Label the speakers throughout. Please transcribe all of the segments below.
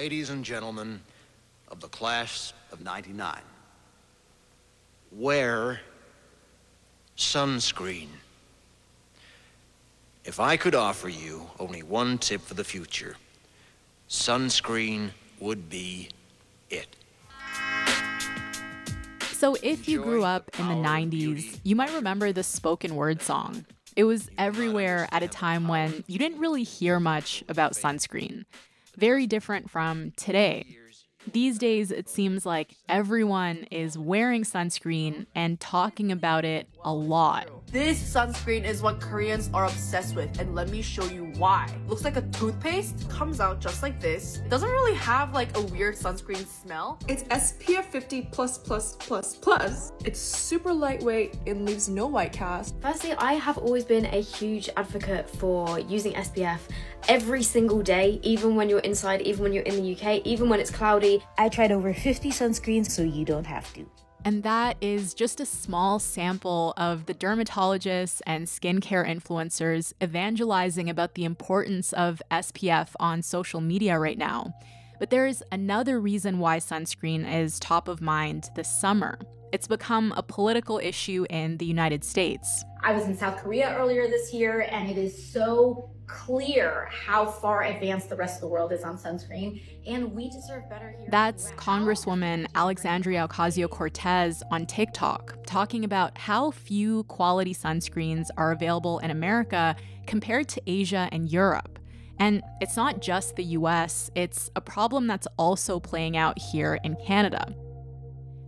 Speaker 1: Ladies and gentlemen of the class of '99, wear sunscreen. If I could offer you only one tip for the future, sunscreen would be it.
Speaker 2: So if you grew up in the 90s, you might remember the spoken word song. It was everywhere at a time when you didn't really hear much about sunscreen. Very different from today. These days, it seems like everyone is wearing sunscreen and talking about it a lot.
Speaker 3: This sunscreen is what Koreans are obsessed with, and let me show you why. Looks like a toothpaste, comes out just like this. It doesn't really have like a weird sunscreen smell.
Speaker 4: It's SPF 50++++. It's super lightweight, it leaves no white cast.
Speaker 5: Firstly, I have always been a huge advocate for using SPF every single day, even when you're inside, even when you're in the UK, even when it's cloudy.
Speaker 6: I tried over 50 sunscreens, so you don't have to.
Speaker 2: And that is just a small sample of the dermatologists and skincare influencers evangelizing about the importance of SPF on social media right now. But there is another reason why sunscreen is top of mind this summer. It's become a political issue in the United States.
Speaker 7: I was in South Korea earlier this year, and it is so clear how far advanced the rest of the world is on sunscreen, and we deserve better here.
Speaker 2: That's Congresswoman Alexandria Ocasio-Cortez on TikTok, talking about how few quality sunscreens are available in America compared to Asia and Europe. And it's not just the US, it's a problem that's also playing out here in Canada.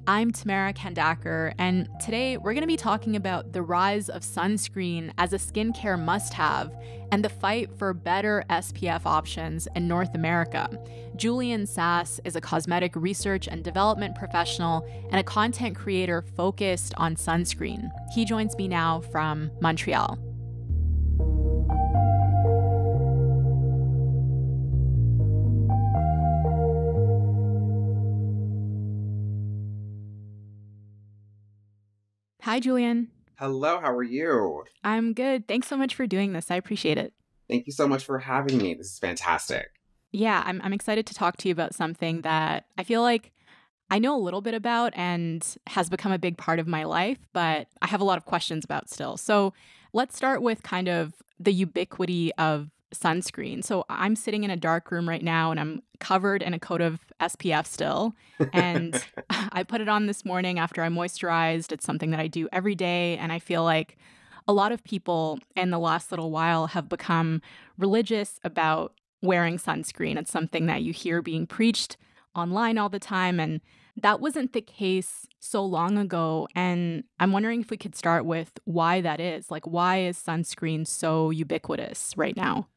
Speaker 2: I'm Tamara Kandaker, and today we're going to be talking about the rise of sunscreen as a skincare must-have and the fight for better SPF options in North America. Julian Sass is a cosmetic research and development professional and a content creator focused on sunscreen. He joins me now from Montreal. Hi, Julian.
Speaker 8: Hello, how are you?
Speaker 2: I'm good. Thanks so much for doing this. I appreciate it.
Speaker 8: Thank you so much for having me. This is fantastic.
Speaker 2: Yeah, I'm excited to talk to you about something that I feel like I know a little bit about and has become a big part of my life, but I have a lot of questions about still. So let's start with kind of the ubiquity of sunscreen. So I'm sitting in a dark room right now and I'm covered in a coat of SPF still. And I put it on this morning after I moisturized. It's something that I do every day. And I feel like a lot of people in the last little while have become religious about wearing sunscreen. It's something that you hear being preached online all the time. And that wasn't the case so long ago. And I'm wondering if we could start with why that is. Like, why is sunscreen so ubiquitous right now?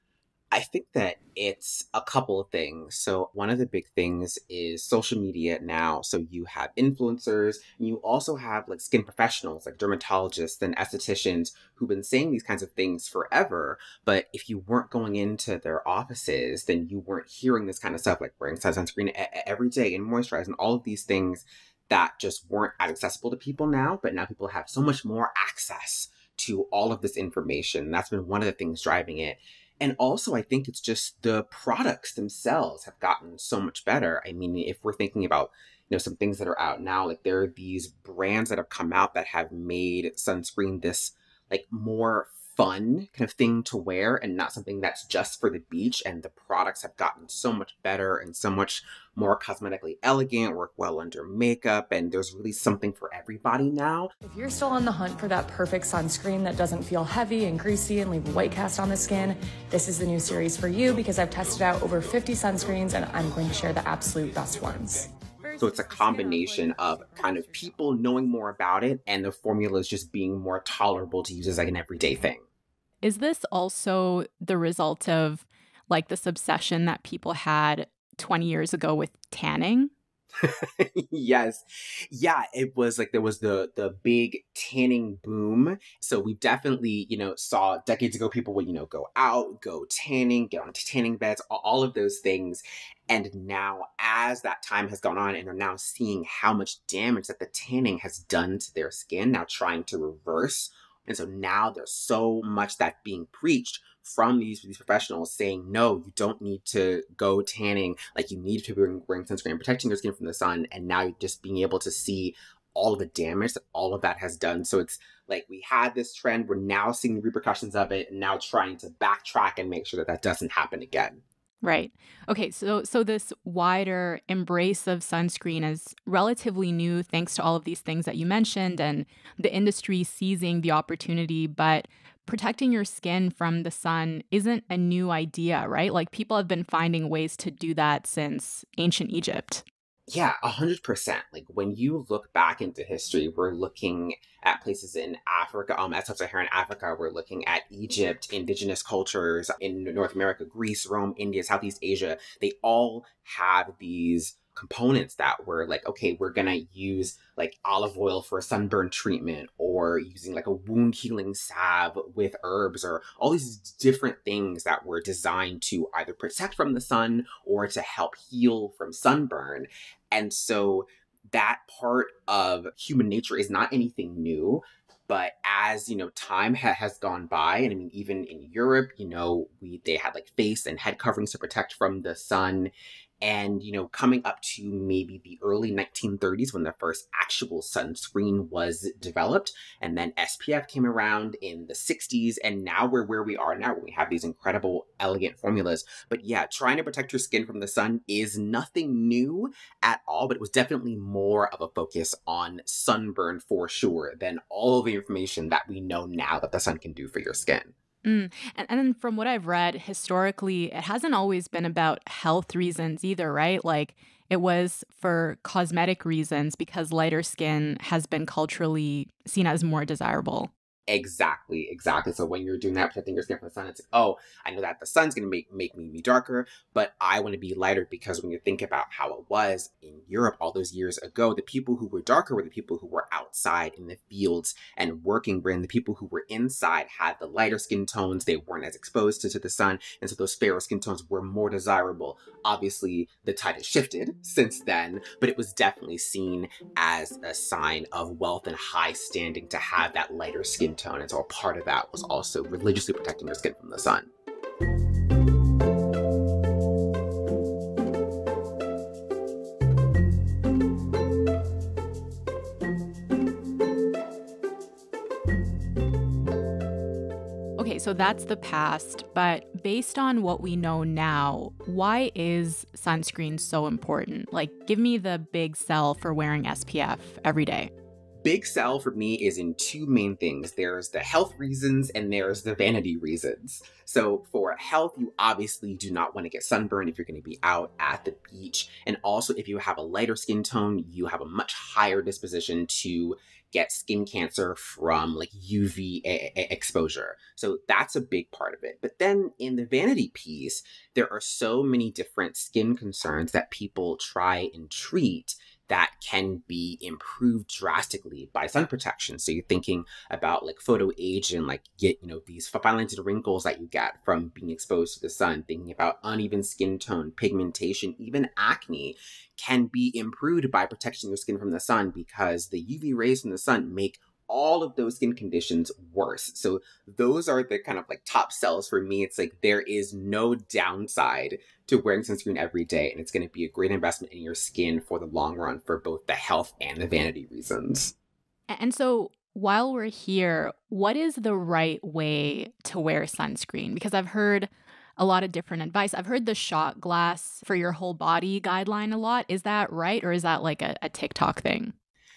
Speaker 8: I think that it's a couple of things. So one of the big things is social media now. So you have influencers, and you also have like skin professionals, like dermatologists and estheticians who've been saying these kinds of things forever. But if you weren't going into their offices, then you weren't hearing this kind of stuff, like wearing sunscreen every day and moisturize and all of these things that just weren't as accessible to people now. But now people have so much more access to all of this information. That's been one of the things driving it. And also, I think it's just the products themselves have gotten so much better. I mean, if we're thinking about, some things that are out now, like there are these brands that have come out that have made sunscreen this like more fun kind of thing to wear and not something that's just for the beach. And the products have gotten so much better and so much more cosmetically elegant, work well under makeup, and there's really something for everybody now.
Speaker 9: If you're still on the hunt for that perfect sunscreen that doesn't feel heavy and greasy and leave a white cast on the skin, this is the new series for you because I've tested out over 50 sunscreens and I'm going to share the absolute best ones.
Speaker 8: So it's a combination of kind of people knowing more about it and the formulas just being more tolerable to use as like an everyday thing.
Speaker 2: Is this also the result of like this obsession that people had 20 years ago with tanning?
Speaker 8: Yes. Yeah, it was like there was the big tanning boom. So we definitely, saw decades ago people would, go out, go tanning, get onto tanning beds, all of those things. And now as that time has gone on and are now seeing how much damage that the tanning has done to their skin, now trying to reverse. And so now there's so much that being preached from these professionals saying, no, you don't need to go tanning. Like, you need to be wearing sunscreen, protecting your skin from the sun. And now you're just being able to see all of the damage that all of that has done. So it's like we had this trend, we're now seeing the repercussions of it, and now trying to backtrack and make sure that that doesn't happen again.
Speaker 2: Right. Okay, so this wider embrace of sunscreen is relatively new thanks to all of these things that you mentioned and the industry seizing the opportunity, but protecting your skin from the sun isn't a new idea, right? Like, people have been finding ways to do that since ancient Egypt.
Speaker 8: Yeah, 100%. Like, when you look back into history, we're looking at places in Africa, at sub-Saharan Africa, we're looking at Egypt, indigenous cultures in North America, Greece, Rome, India, Southeast Asia. They all have these components that were like, okay, we're gonna use like olive oil for a sunburn treatment, or using like a wound healing salve with herbs, or all these different things that were designed to either protect from the sun or to help heal from sunburn. And so that part of human nature is not anything new. But as, time has gone by, and I mean, even in Europe, they had like face and head coverings to protect from the sun. And, coming up to maybe the early 1930s when the first actual sunscreen was developed. And then SPF came around in the 60s. And now we're where we are now, where we have these incredible, elegant formulas. But yeah, trying to protect your skin from the sun is nothing new at all. But it was definitely more of a focus on sunburn for sure than all of the information that we know now that the sun can do for your skin.
Speaker 2: And then from what I've read, historically, it hasn't always been about health reasons either, right? Like, it was for cosmetic reasons because lighter skin has been culturally seen as more desirable.
Speaker 8: Exactly. So when you're doing that, protecting your skin from the sun, it's like, oh, I know that the sun's going to make me darker, but I want to be lighter. Because when you think about how it was in Europe all those years ago, the people who were darker were the people who were outside in the fields and working, and the people who were inside had the lighter skin tones. They weren't as exposed to the sun. And so those fairer skin tones were more desirable. Obviously, the tide has shifted since then, but it was definitely seen as a sign of wealth and high standing to have that lighter skin tone. And so a part of that was also religiously protecting your skin from the sun.
Speaker 2: Okay, so that's the past, but based on what we know now, why is sunscreen so important? Like, give me the big sell for wearing SPF every day.
Speaker 8: Big sell for me is in two main things. There's the health reasons and there's the vanity reasons. So for health, you obviously do not want to get sunburned if you're going to be out at the beach. And also, if you have a lighter skin tone, you have a much higher disposition to get skin cancer from like UV exposure. So that's a big part of it. But then in the vanity piece, there are so many different skin concerns that people try and treat that can be improved drastically by sun protection. So you're thinking about like photo age and like these fine lines and wrinkles that you get from being exposed to the sun, thinking about uneven skin tone, pigmentation, even acne can be improved by protecting your skin from the sun, because the UV rays from the sun make all of those skin conditions worse. So those are the kind of like top sells for me. It's like there is no downside to wearing sunscreen every day, and it's going to be a great investment in your skin for the long run for both the health and the vanity reasons.
Speaker 2: And so while we're here, what is the right way to wear sunscreen? Because I've heard a lot of different advice. I've heard the shot glass for your whole body guideline a lot. Is that right? Or is that like a TikTok thing?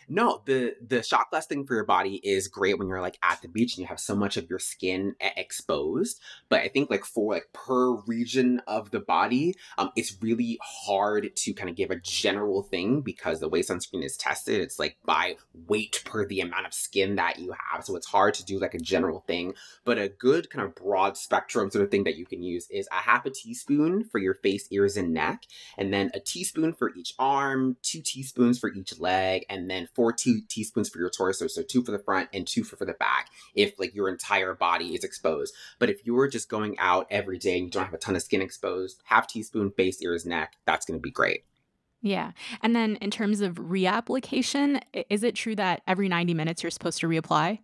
Speaker 8: No, the shot glass thing for your body is great when you're like at the beach and you have so much of your skin exposed. But I think like for like per region of the body, it's really hard to kind of give a general thing, because the way sunscreen is tested, it's like by weight per the amount of skin that you have. So it's hard to do like a general thing. But a good kind of broad spectrum sort of thing that you can use is a half a teaspoon for your face, ears, and neck, and then a teaspoon for each arm, 2 teaspoons for each leg, and then 4 teaspoons for your torso. So 2 for the front and 2 for the back, if like your entire body is exposed. But if you're just going out every day and you don't have a ton of skin exposed, half teaspoon, face, ears, neck, that's going to be great.
Speaker 2: Yeah. And then in terms of reapplication, is it true that every 90 minutes you're supposed to reapply?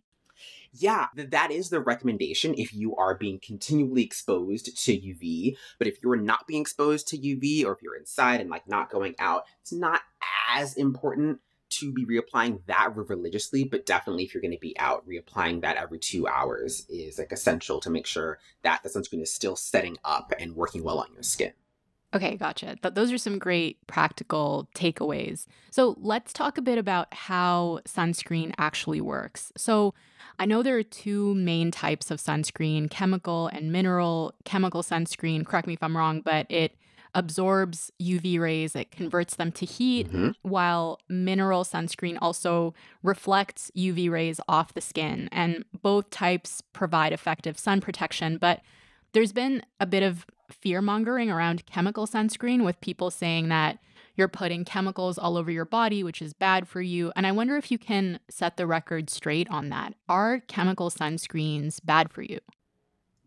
Speaker 8: Yeah, that is the recommendation if you are being continually exposed to UV. But if you're not being exposed to UV, or if you're inside and like not going out, it's not as important to be reapplying that religiously. But definitely if you're going to be out, reapplying that every 2 hours is like essential to make sure that the sunscreen is still setting up and working well on your skin.
Speaker 2: Okay, gotcha. Those are some great practical takeaways. So let's talk a bit about how sunscreen actually works. So I know there are two main types of sunscreen, chemical and mineral. Chemical sunscreen, correct me if I'm wrong, but it absorbs UV rays, it converts them to heat, while mineral sunscreen also reflects UV rays off the skin. And both types provide effective sun protection, but there's been a bit of fear mongering around chemical sunscreen, with people saying that you're putting chemicals all over your body, which is bad for you. And I wonder if you can set the record straight on that. Are chemical sunscreens bad for you?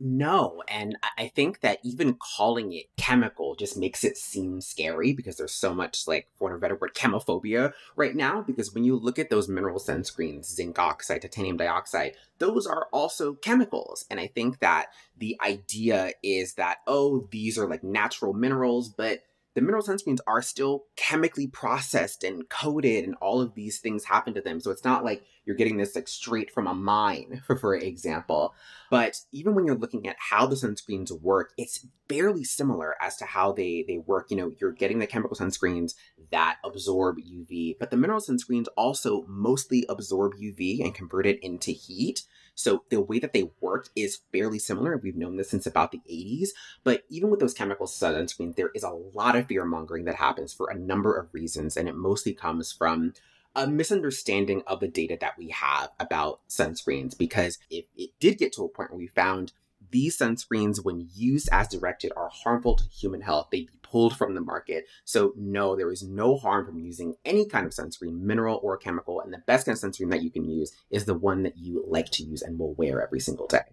Speaker 8: No, and I think that even calling it chemical just makes it seem scary, because there's so much, like, for want of a better word, chemophobia right now. Because when you look at those mineral sunscreens, zinc oxide, titanium dioxide, those are also chemicals. And I think that the idea is that, oh, these are like natural minerals, but the mineral sunscreens are still chemically processed and coated, and all of these things happen to them. So it's not like you're getting this like straight from a mine, for example. But even when you're looking at how the sunscreens work, it's fairly similar as to how they work. You know, you're getting the chemical sunscreens that absorb UV, but the mineral sunscreens also mostly absorb UV and convert it into heat. So the way that they work is fairly similar. We've known this since about the 80s. But even with those chemical sunscreens, there is a lot of fear mongering that happens for a number of reasons. And it mostly comes from a misunderstanding of the data that we have about sunscreens. Because if it did get to a point where we found these sunscreens, when used as directed, are harmful to human health, they'd be pulled from the market. So no, there is no harm from using any kind of sunscreen, mineral or chemical. And the best kind of sunscreen that you can use is the one that you like to use and will wear every single day.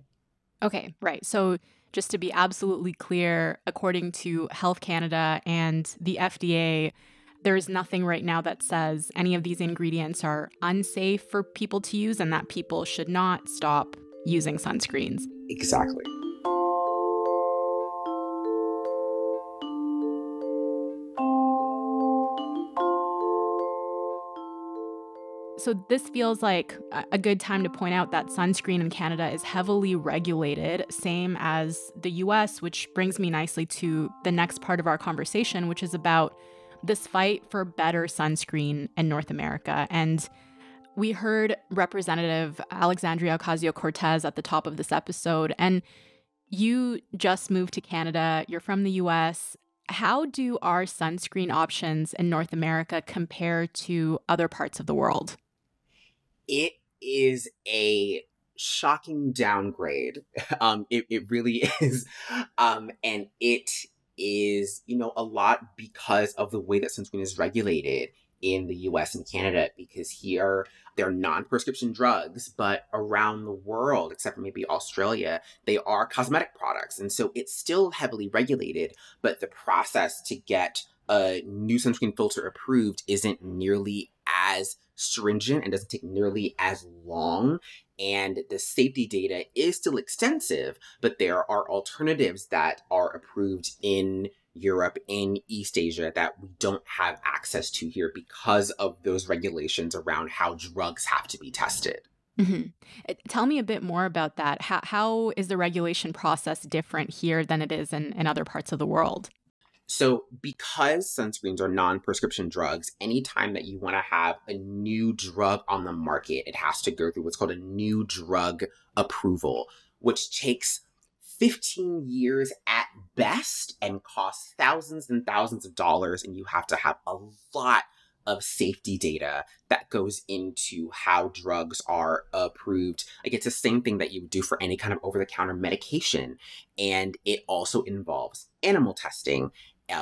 Speaker 2: Okay, right. So just to be absolutely clear, according to Health Canada and the FDA, there is nothing right now that says any of these ingredients are unsafe for people to use and that people should not stop using sunscreens.
Speaker 8: Exactly.
Speaker 2: So this feels like a good time to point out that sunscreen in Canada is heavily regulated, same as the US, which brings me nicely to the next part of our conversation, which is about this fight for better sunscreen in North America. And we heard Representative Alexandria Ocasio-Cortez at the top of this episode, and you just moved to Canada, you're from the US. How do our sunscreen options in North America compare to other parts of the world?
Speaker 8: It is a shocking downgrade. It really is. And it is, you know, a lot because of the way that sunscreen is regulated in the US and Canada, because here they're non-prescription drugs, but around the world, except for maybe Australia, they are cosmetic products. And so it's still heavily regulated, but the process to get a new sunscreen filter approved isn't nearly as stringent and doesn't take nearly as long. And the safety data is still extensive, but there are alternatives that are approved in Europe, in East Asia, that we don't have access to here because of those regulations around how drugs have to be tested.
Speaker 2: Mm-hmm. Tell me a bit more about that. How is the regulation process different here than it is in other parts of the world?
Speaker 8: So because sunscreens are non-prescription drugs, anytime that you want to have a new drug on the market, it has to go through what's called a new drug approval, which takes 15 years at best and costs thousands and thousands of dollars. And you have to have a lot of safety data that goes into how drugs are approved. Like, it's the same thing that you would do for any kind of over-the-counter medication. And it also involves animal testing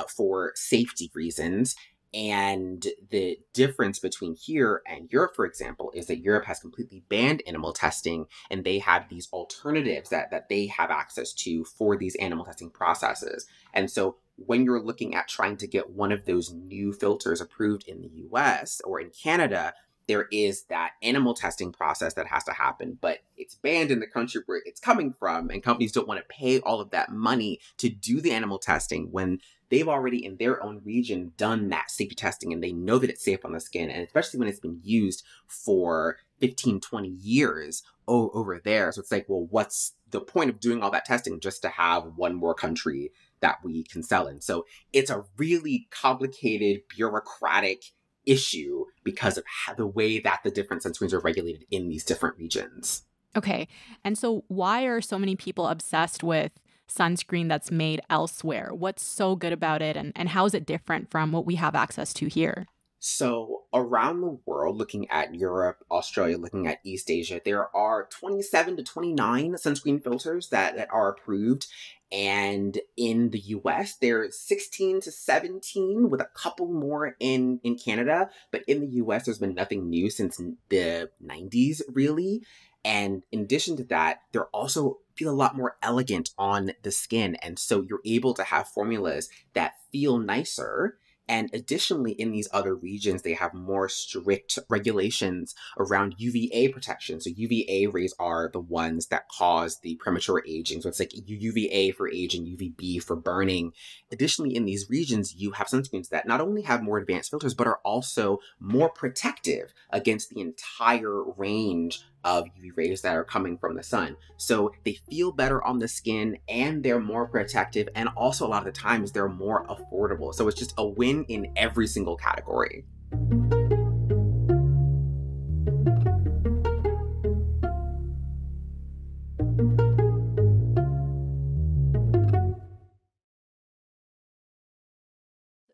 Speaker 8: for safety reasons. And the difference between here and Europe, for example, is that Europe has completely banned animal testing, and they have these alternatives that they have access to for these animal testing processes. And so when you're looking at trying to get one of those new filters approved in the US or in Canada, there is that animal testing process that has to happen, but it's banned in the country where it's coming from, and companies don't want to pay all of that money to do the animal testing when they've already in their own region done that safety testing and they know that it's safe on the skin, and especially when it's been used for 15, 20 years over there. So it's like, well, what's the point of doing all that testing just to have one more country that we can sell in? So it's a really complicated, bureaucratic issue because of the way that the different sunscreens are regulated in these different regions.
Speaker 2: Okay. And so why are so many people obsessed with sunscreen that's made elsewhere? What's so good about it, and how is it different from what we have access to here?
Speaker 8: So around the world, looking at Europe, Australia, looking at East Asia, there are 27 to 29 sunscreen filters that are approved. And in the US, there's 16 to 17 with a couple more in Canada. But in the US, there's been nothing new since the 90s, really. And in addition to that, they're also feel a lot more elegant on the skin. And so you're able to have formulas that feel nicer. And additionally, in these other regions, they have more strict regulations around UVA protection. So UVA rays are the ones that cause the premature aging. So it's like UVA for aging, UVB for burning. Additionally, in these regions, you have sunscreens that not only have more advanced filters, but are also more protective against the entire range of UV rays that are coming from the sun. So they feel better on the skin and they're more protective. And also a lot of the times they're more affordable. So it's just a win in every single category.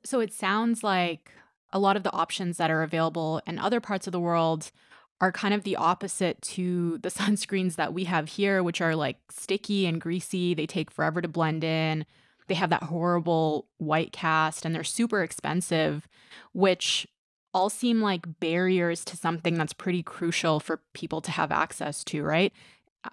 Speaker 2: So it sounds like a lot of the options that are available in other parts of the world are kind of the opposite to the sunscreens that we have here, which are like sticky and greasy. They take forever to blend in. They have that horrible white cast and they're super expensive, which all seem like barriers to something that's pretty crucial for people to have access to, right?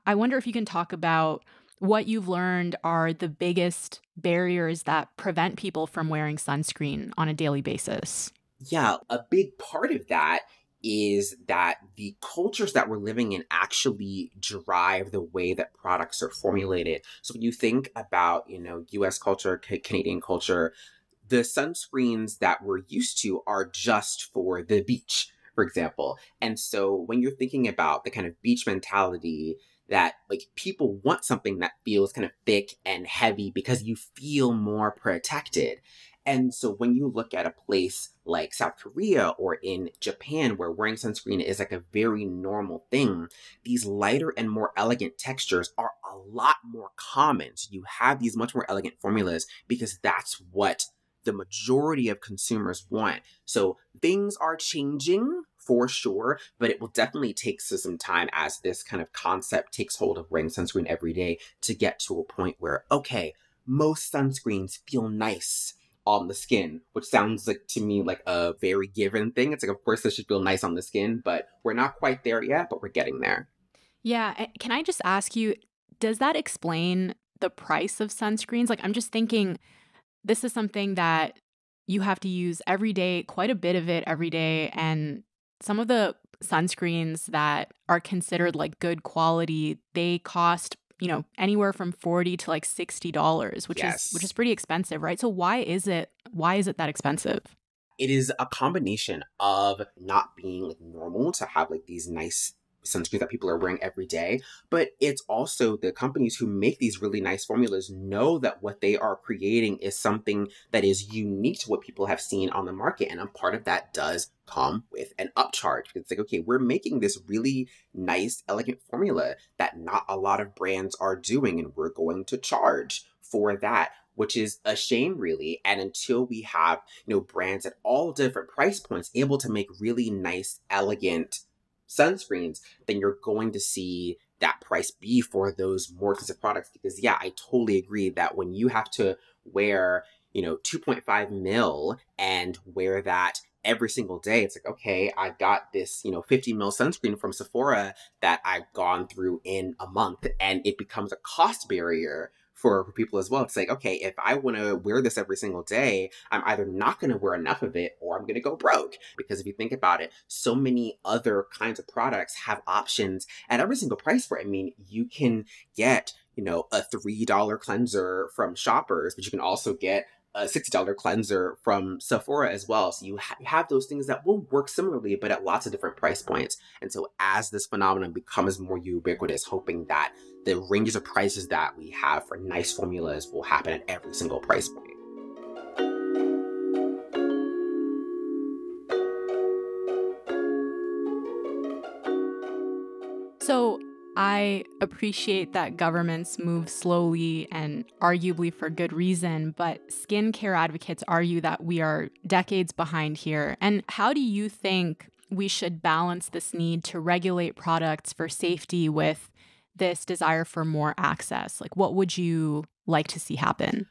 Speaker 2: I wonder if you can talk about what you've learned are the biggest barriers that prevent people from wearing sunscreen on a daily basis.
Speaker 8: Yeah, a big part of that is that the cultures that we're living in actually drive the way that products are formulated. So when you think about, US culture, Canadian culture, the sunscreens that we're used to are just for the beach, for example. And so when you're thinking about the kind of beach mentality that like people want something that feels kind of thick and heavy because you feel more protected. And so when you look at a place like South Korea or in Japan, where wearing sunscreen is like a very normal thing, these lighter and more elegant textures are a lot more common. So you have these much more elegant formulas because that's what the majority of consumers want. So things are changing for sure, but it will definitely take some time as this kind of concept takes hold of wearing sunscreen every day to get to a point where, okay, most sunscreens feel nice on the skin, which sounds like to me like a very given thing. It's like, of course, this should feel nice on the skin, but we're not quite there yet, but we're getting there.
Speaker 2: Yeah. Can I just ask you, does that explain the price of sunscreens? Like, I'm just thinking this is something that you have to use every day, quite a bit of it every day. And some of the sunscreens that are considered like good quality, they cost anywhere from $40 to like $60, which is pretty expensive, right? So why is it that expensive?
Speaker 8: It is a combination of not being like normal to have like these nice sunscreens that people are wearing every day, but it's also the companies who make these really nice formulas know that what they are creating is something that is unique to what people have seen on the market, and a part of that does come with an upcharge. It's like, okay, we're making this really nice, elegant formula that not a lot of brands are doing, and we're going to charge for that, which is a shame, really. And until we have, brands at all different price points able to make really nice, elegant sunscreens, then you're going to see that price be for those more expensive products. Because I totally agree that when you have to wear, 2.5 mil and wear that every single day, it's like, okay, I got this, 50 mil sunscreen from Sephora that I've gone through in a month, and it becomes a cost barrier for people as well. It's like, okay, if I want to wear this every single day, I'm either not going to wear enough of it or I'm going to go broke. Because if you think about it, so many other kinds of products have options at every single price point. I mean, you can get, a $3 cleanser from Shoppers, but you can also get a $60 cleanser from Sephora as well. So you have those things that will work similarly, but at lots of different price points. And so as this phenomenon becomes more ubiquitous, hoping that the ranges of prices that we have for nice formulas will happen at every single price point.
Speaker 2: So I appreciate that governments move slowly and arguably for good reason, but skincare advocates argue that we are decades behind here. And how do you think we should balance this need to regulate products for safety with this desire for more access? Like, what would you like to see happen?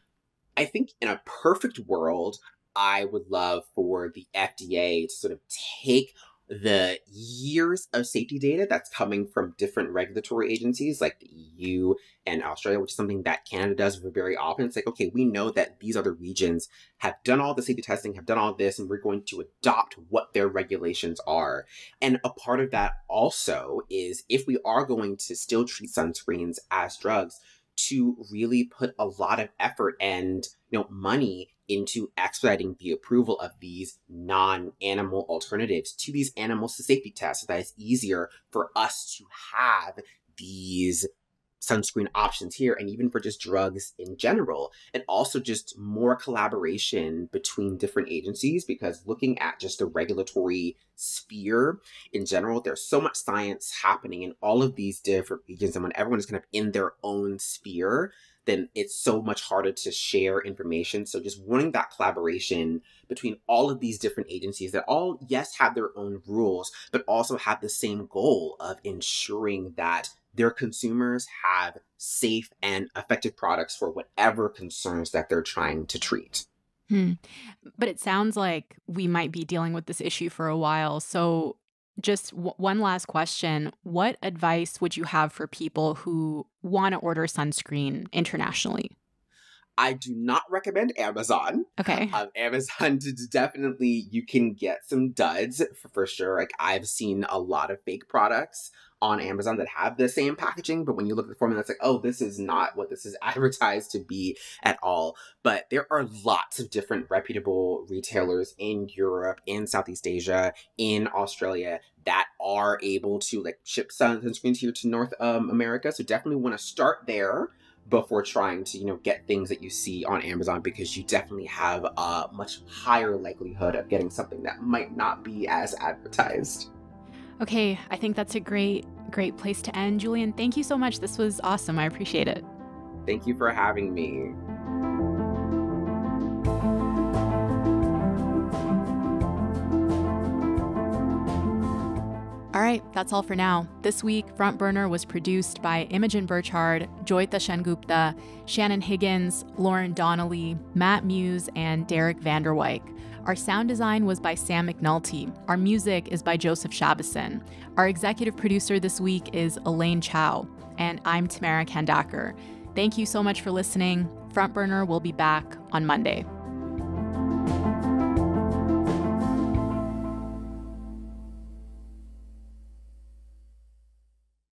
Speaker 8: I think in a perfect world, I would love for the FDA to sort of take the years of safety data that's coming from different regulatory agencies like the EU and Australia, which is something that Canada does very often. It's like, okay, we know that these other regions have done all the safety testing, have done all this, and we're going to adopt what their regulations are. And a part of that also is, if we are going to still treat sunscreens as drugs, to really put a lot of effort and money into expediting the approval of these non-animal alternatives to these animals to safety tests, so that it's easier for us to have these sunscreen options here, and even for just drugs in general. And also just more collaboration between different agencies, because looking at just the regulatory sphere in general, there's so much science happening in all of these different regions, and when everyone is kind of in their own sphere, then it's so much harder to share information. So just wanting that collaboration between all of these different agencies that all, yes, have their own rules, but also have the same goal of ensuring that their consumers have safe and effective products for whatever concerns that they're trying to treat.
Speaker 2: But it sounds like we might be dealing with this issue for a while. So just one last question. What advice would you have for people who want to order sunscreen internationally?
Speaker 8: I do not recommend Amazon.
Speaker 2: Okay.
Speaker 8: Amazon, definitely, you can get some duds for sure. Like, I've seen a lot of fake products on Amazon that have the same packaging, but when you look at the formula, it's like, oh, this is not what this is advertised to be at all. But there are lots of different reputable retailers in Europe, in Southeast Asia, in Australia that are able to ship sunscreens here to North America. So definitely want to start there before trying to, get things that you see on Amazon, because you definitely have a much higher likelihood of getting something that might not be as advertised.
Speaker 2: Okay, I think that's a great place to end. Julian, thank you so much. This was awesome. I appreciate it.
Speaker 8: Thank you for having me.
Speaker 2: All right, that's all for now. This week, Front Burner was produced by Imogen Burchard, Joyita Shengupta, Shannon Higgins, Lauren Donnelly, Matt Muse, and Derek Vanderwyk. Our sound design was by Sam McNulty. Our music is by Joseph Shabison. Our executive producer this week is Elaine Chow. And I'm Tamara Kandaker. Thank you so much for listening. Front Burner will be back on Monday.